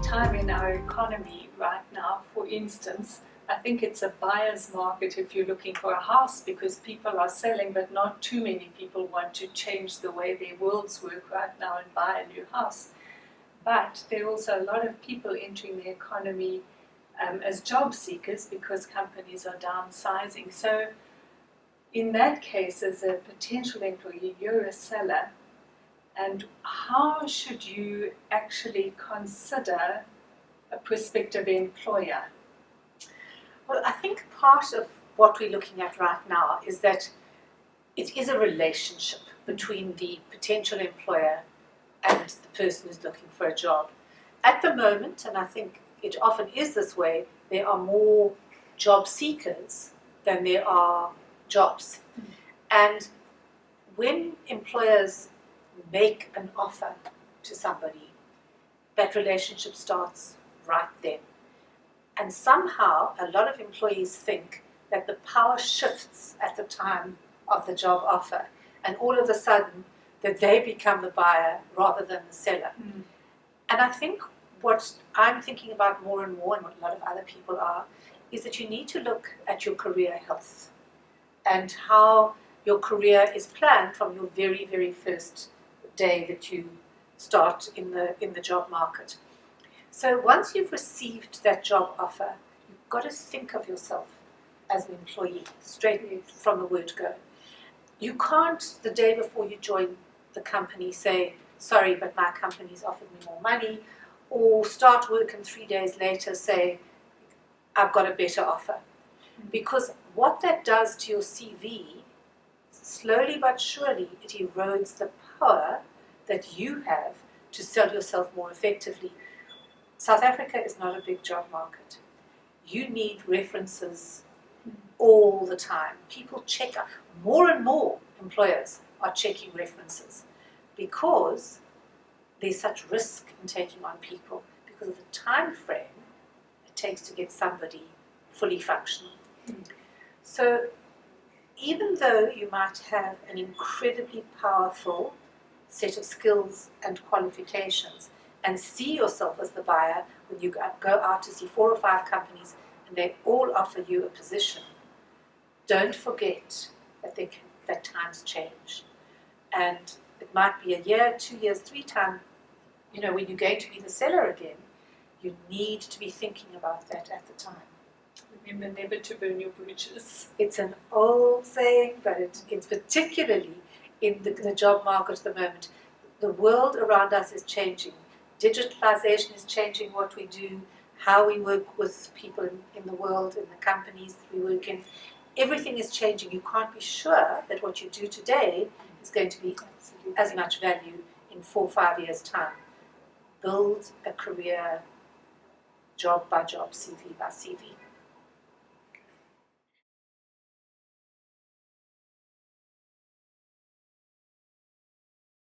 time in our economy right now, for instance, I think it's a buyer's market if you're looking for a house, because people are selling, but not too many people want to change the way their worlds work right now and buy a new house. But there are also a lot of people entering the economy as job seekers because companies are downsizing. So in that case, as a potential employee, you're a seller. And how should you actually consider a prospective employer? Well, I think part of what we're looking at right now is that it is a relationship between the potential employer and the person who's looking for a job. At the moment, and I think it often is this way, there are more job seekers than there are jobs. And when employers make an offer to somebody, that relationship starts right then. And somehow a lot of employees think that the power shifts at the time of the job offer, and all of a sudden that they become the buyer rather than the seller. And I think what I'm thinking about more and more, and what a lot of other people are, is that you need to look at your career health and how your career is planned from your very, very first day that you start in the job market. So once you've received that job offer, you've got to think of yourself as an employee straight from the word go. You can't, the day before you join the company, say, sorry, but my company's offered me more money, or start work and 3 days later say, I've got a better offer. Because what that does to your CV, slowly but surely, it erodes the power that you have to sell yourself more effectively. South Africa is not a big job market. You need references all the time. People check up. More and more employers are checking references because there's such risk in taking on people because of the time frame it takes to get somebody fully functional. So even though you might have an incredibly powerful set of skills and qualifications and see yourself as the buyer when you go out to see 4 or 5 companies and they all offer you a position, don't forget that times change. And it might be a year, 2 years, 3 times, when you're going to be the seller again, you need to be thinking about that at the time. Remember never to burn your bridges. It's an old saying, but it's particularly in the job market at the moment. The world around us is changing. Digitalization is changing what we do, how we work with people in the world, in the companies that we work in. Everything is changing. You can't be sure that what you do today is going to be as much value in 4 or 5 years' time. Build a career job by job, CV by CV.